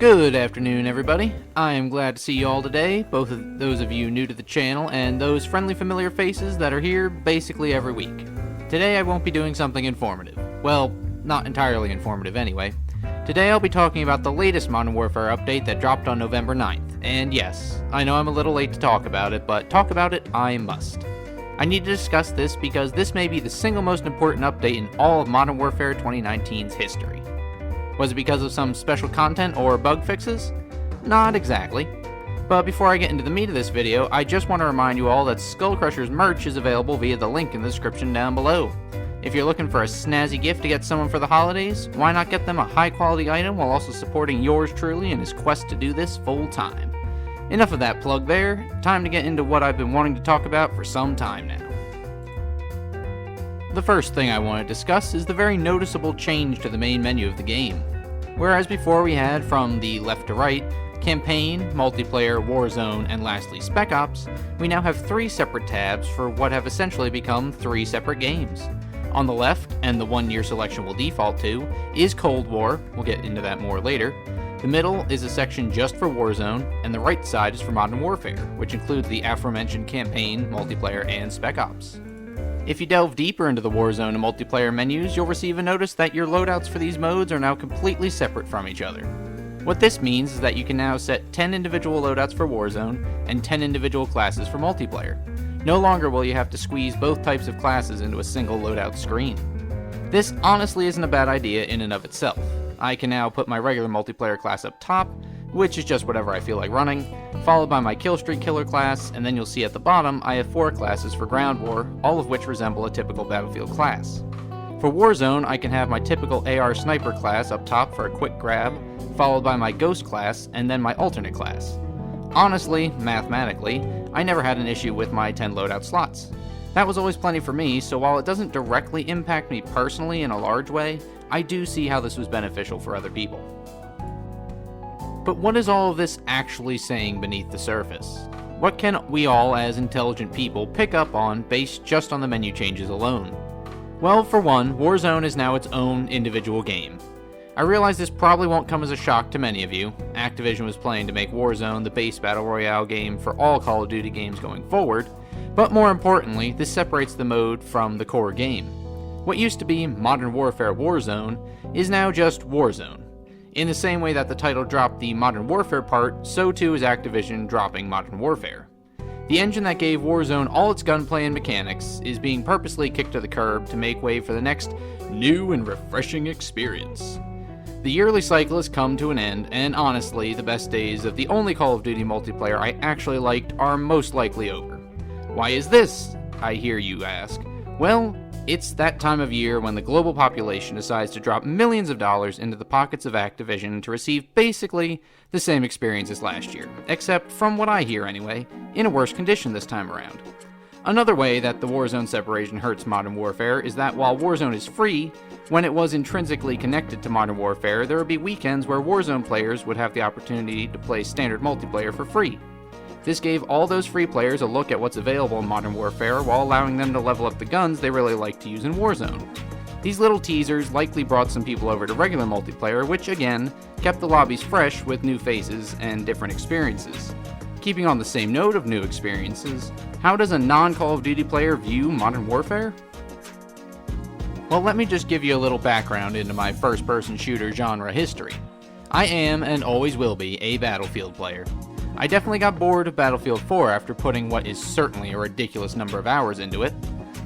Good afternoon, everybody. I am glad to see you all today, both of those of you new to the channel and those friendly familiar faces that are here basically every week. Today I won't be doing something informative. Well, not entirely informative anyway. Today I'll be talking about the latest Modern Warfare update that dropped on November 9th. And yes, I know I'm a little late to talk about it, but talk about it I must. I need to discuss this because this may be the single most important update in all of Modern Warfare 2019's history. Was it because of some special content or bug fixes? Not exactly. But before I get into the meat of this video, I just want to remind you all that Skull Crusher's merch is available via the link in the description down below. If you're looking for a snazzy gift to get someone for the holidays, why not get them a high quality item while also supporting yours truly in his quest to do this full time. Enough of that plug there, time to get into what I've been wanting to talk about for some time now. The first thing I want to discuss is the very noticeable change to the main menu of the game. Whereas before we had, from the left to right, Campaign, Multiplayer, Warzone, and lastly Spec Ops, we now have 3 separate tabs for what have essentially become 3 separate games. On the left, and the one your selection will default to, is Cold War, we'll get into that more later. The middle is a section just for Warzone, and the right side is for Modern Warfare, which includes the aforementioned Campaign, Multiplayer, and Spec Ops. If you delve deeper into the Warzone and Multiplayer menus, you'll receive a notice that your loadouts for these modes are now completely separate from each other. What this means is that you can now set 10 individual loadouts for Warzone and 10 individual classes for Multiplayer. No longer will you have to squeeze both types of classes into a single loadout screen. This honestly isn't a bad idea in and of itself. I can now put my regular Multiplayer class up top, which is just whatever I feel like running, followed by my Killstreak Killer class, and then you'll see at the bottom I have 4 classes for Ground War, all of which resemble a typical Battlefield class. For Warzone, I can have my typical AR Sniper class up top for a quick grab, followed by my Ghost class, and then my alternate class. Honestly, mathematically, I never had an issue with my 10 loadout slots. That was always plenty for me, so while it doesn't directly impact me personally in a large way, I do see how this was beneficial for other people. But what is all of this actually saying beneath the surface? What can we all as intelligent people pick up on based just on the menu changes alone? Well, for one, Warzone is now its own individual game. I realize this probably won't come as a shock to many of you. Activision was planning to make Warzone the base Battle Royale game for all Call of Duty games going forward, but more importantly, this separates the mode from the core game. What used to be Modern Warfare Warzone is now just Warzone. In the same way that the title dropped the Modern Warfare part, so too is Activision dropping Modern Warfare. The engine that gave Warzone all its gunplay and mechanics is being purposely kicked to the curb to make way for the next new and refreshing experience. The yearly cycle has come to an end, and honestly, the best days of the only Call of Duty multiplayer I actually liked are most likely over. Why is this, I hear you ask? Well, it's that time of year when the global population decides to drop millions of dollars into the pockets of Activision to receive basically the same experience as last year, except from what I hear anyway, in a worse condition this time around. Another way that the Warzone separation hurts Modern Warfare is that while Warzone is free, when it was intrinsically connected to Modern Warfare, there would be weekends where Warzone players would have the opportunity to play standard multiplayer for free. This gave all those free players a look at what's available in Modern Warfare while allowing them to level up the guns they really like to use in Warzone. These little teasers likely brought some people over to regular multiplayer, which again, kept the lobbies fresh with new faces and different experiences. Keeping on the same note of new experiences, how does a non-Call of Duty player view Modern Warfare? Well, let me just give you a little background into my first-person shooter genre history. I am, and always will be, a Battlefield player. I definitely got bored of Battlefield 4 after putting what is certainly a ridiculous number of hours into it.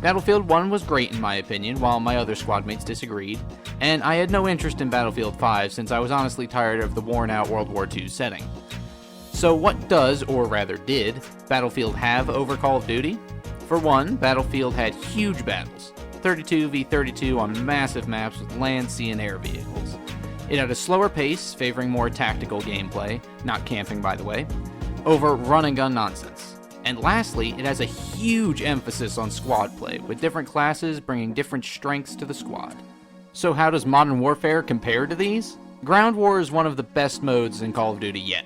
Battlefield 1 was great in my opinion, while my other squad mates disagreed, and I had no interest in Battlefield 5 since I was honestly tired of the worn-out World War II setting. So what does, or rather did, Battlefield have over Call of Duty? For one, Battlefield had huge battles, 32v32 on massive maps with land, sea, and air vehicles. It had a slower pace, favoring more tactical gameplay, not camping by the way, over run and gun nonsense. And lastly, it has a huge emphasis on squad play, with different classes bringing different strengths to the squad. So how does Modern Warfare compare to these? Ground War is one of the best modes in Call of Duty yet.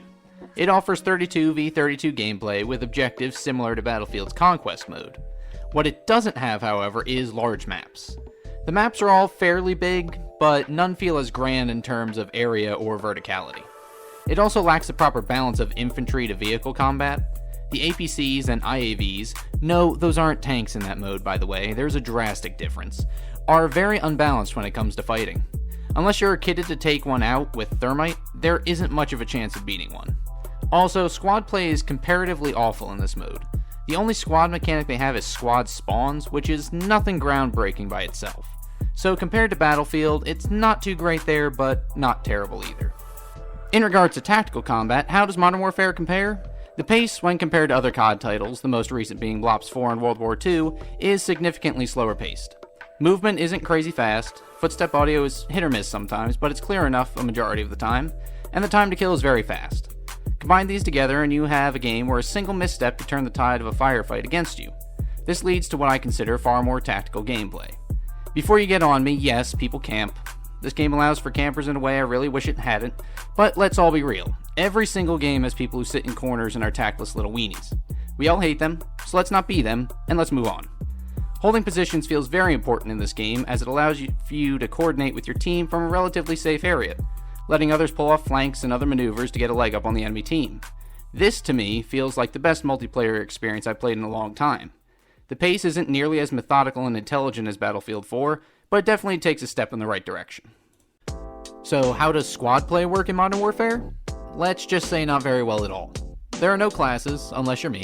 It offers 32v32 gameplay with objectives similar to Battlefield's Conquest mode. What it doesn't have, however, is large maps. The maps are all fairly big, but none feel as grand in terms of area or verticality. It also lacks the proper balance of infantry to vehicle combat. The APCs and IAVs, no, those aren't tanks in that mode by the way, there's a drastic difference, are very unbalanced when it comes to fighting. Unless you're kitted to take one out with thermite, there isn't much of a chance of beating one. Also, squad play is comparatively awful in this mode. The only squad mechanic they have is squad spawns, which is nothing groundbreaking by itself. So compared to Battlefield, it's not too great there, but not terrible either. In regards to tactical combat, how does Modern Warfare compare? The pace, when compared to other COD titles, the most recent being Blops 4 and World War II, is significantly slower paced. Movement isn't crazy fast, footstep audio is hit or miss sometimes, but it's clear enough a majority of the time, and the time to kill is very fast. Combine these together and you have a game where a single misstep could turn the tide of a firefight against you. This leads to what I consider far more tactical gameplay. Before you get on me, yes, people camp. This game allows for campers in a way I really wish it hadn't, but let's all be real. Every single game has people who sit in corners and are tactless little weenies. We all hate them, so let's not be them, and let's move on. Holding positions feels very important in this game as it allows you to coordinate with your team from a relatively safe area, letting others pull off flanks and other maneuvers to get a leg up on the enemy team. This, to me, feels like the best multiplayer experience I've played in a long time. The pace isn't nearly as methodical and intelligent as Battlefield 4, but it definitely takes a step in the right direction. So how does squad play work in Modern Warfare? Let's just say not very well at all. There are no classes, unless you're me,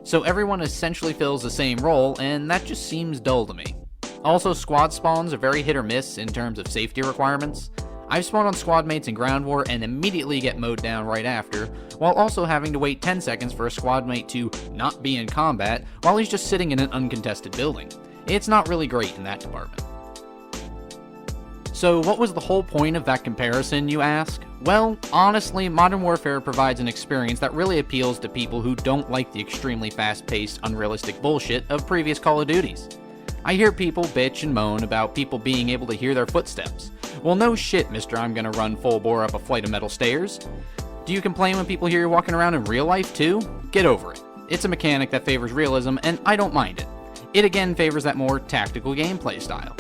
so everyone essentially fills the same role, and that just seems dull to me. Also, squad spawns are very hit or miss in terms of safety requirements. I've spawned on squad mates in Ground War and immediately get mowed down right after, while also having to wait 10 seconds for a squad mate to not be in combat while he's just sitting in an uncontested building. It's not really great in that department. So what was the whole point of that comparison, you ask? Well, honestly, Modern Warfare provides an experience that really appeals to people who don't like the extremely fast-paced, unrealistic bullshit of previous Call of Duties. I hear people bitch and moan about people being able to hear their footsteps. Well, no shit, mister, I'm gonna run full bore up a flight of metal stairs. Do you complain when people hear you walking around in real life too? Get over it. It's a mechanic that favors realism, and I don't mind it. It again favors that more tactical gameplay style.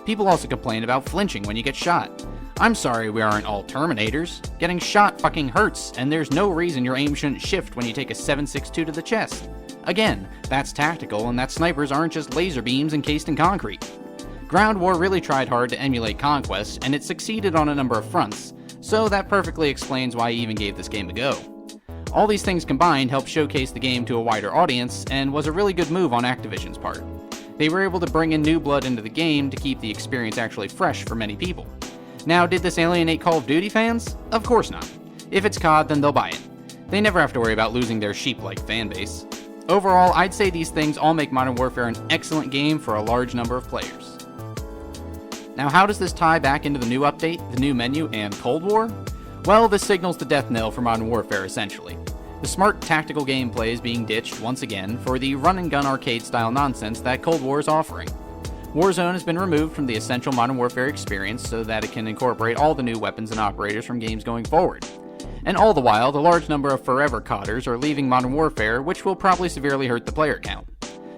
People also complain about flinching when you get shot. I'm sorry we aren't all Terminators. Getting shot fucking hurts, and there's no reason your aim shouldn't shift when you take a 7.62 to the chest. Again, that's tactical, and that snipers aren't just laser beams encased in concrete. Ground War really tried hard to emulate Conquest, and it succeeded on a number of fronts, so that perfectly explains why I even gave this game a go. All these things combined helped showcase the game to a wider audience, and was a really good move on Activision's part. They were able to bring in new blood into the game to keep the experience actually fresh for many people. Now, did this alienate Call of Duty fans? Of course not. If it's COD, then they'll buy it. They never have to worry about losing their sheep-like fanbase. Overall, I'd say these things all make Modern Warfare an excellent game for a large number of players. Now, how does this tie back into the new update, the new menu, and Cold War? Well, this signals the death knell for Modern Warfare, essentially. The smart tactical gameplay is being ditched once again for the run-and-gun arcade-style nonsense that Cold War is offering. Warzone has been removed from the essential Modern Warfare experience so that it can incorporate all the new weapons and operators from games going forward. And all the while, the large number of forever CODers are leaving Modern Warfare, which will probably severely hurt the player count.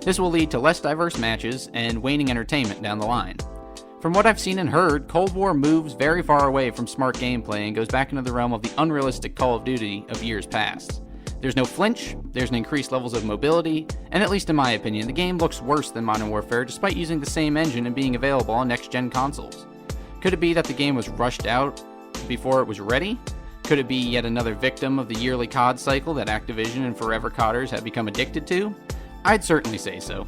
This will lead to less diverse matches and waning entertainment down the line. From what I've seen and heard, Cold War moves very far away from smart gameplay and goes back into the realm of the unrealistic Call of Duty of years past. There's no flinch, there's an increased levels of mobility, and at least in my opinion, the game looks worse than Modern Warfare despite using the same engine and being available on next-gen consoles. Could it be that the game was rushed out before it was ready? Could it be yet another victim of the yearly COD cycle that Activision and forever CODers have become addicted to? I'd certainly say so.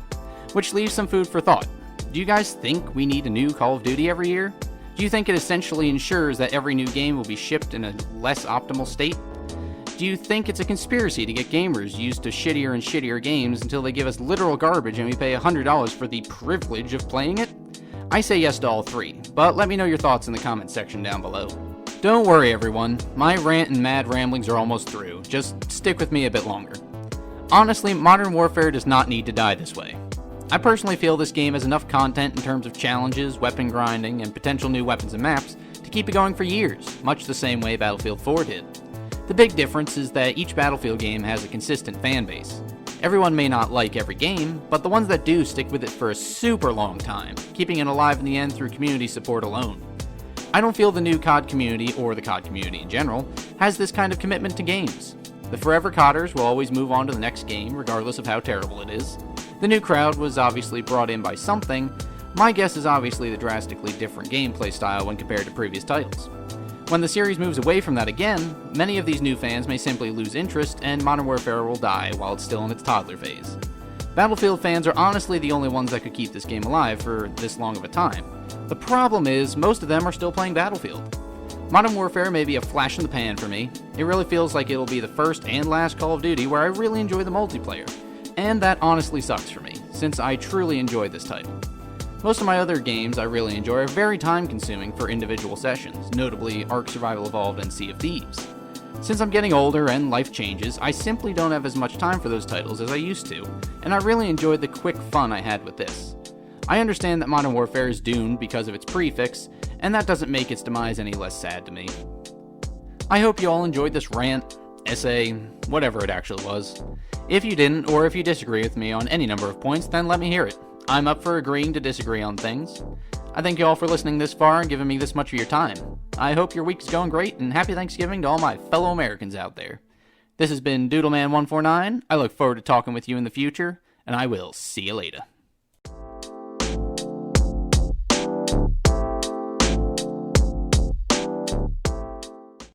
Which leaves some food for thought. Do you guys think we need a new Call of Duty every year? Do you think it essentially ensures that every new game will be shipped in a less optimal state? Do you think it's a conspiracy to get gamers used to shittier and shittier games until they give us literal garbage and we pay $100 for the privilege of playing it? I say yes to all three, but let me know your thoughts in the comments section down below. Don't worry everyone, my rant and mad ramblings are almost through, just stick with me a bit longer. Honestly, Modern Warfare does not need to die this way. I personally feel this game has enough content in terms of challenges, weapon grinding, and potential new weapons and maps to keep it going for years, much the same way Battlefield 4 did. The big difference is that each Battlefield game has a consistent fan base. Everyone may not like every game, but the ones that do stick with it for a super long time, keeping it alive in the end through community support alone. I don't feel the new COD community, or the COD community in general, has this kind of commitment to games. The forever CODers will always move on to the next game, regardless of how terrible it is. The new crowd was obviously brought in by something. My guess is obviously the drastically different gameplay style when compared to previous titles. When the series moves away from that again, many of these new fans may simply lose interest, and Modern Warfare will die while it's still in its toddler phase. Battlefield fans are honestly the only ones that could keep this game alive for this long of a time. The problem is, most of them are still playing Battlefield. Modern Warfare may be a flash in the pan for me. It really feels like it'll be the first and last Call of Duty where I really enjoy the multiplayer. And that honestly sucks for me, since I truly enjoy this title. Most of my other games I really enjoy are very time-consuming for individual sessions, notably Ark Survival Evolved and Sea of Thieves. Since I'm getting older and life changes, I simply don't have as much time for those titles as I used to, and I really enjoyed the quick fun I had with this. I understand that Modern Warfare is doomed because of its prefix, and that doesn't make its demise any less sad to me. I hope you all enjoyed this rant, essay, whatever it actually was. If you didn't, or if you disagree with me on any number of points, then let me hear it. I'm up for agreeing to disagree on things. I thank you all for listening this far and giving me this much of your time. I hope your week is going great, and happy Thanksgiving to all my fellow Americans out there. This has been Doodleman149. I look forward to talking with you in the future, and I will see you later.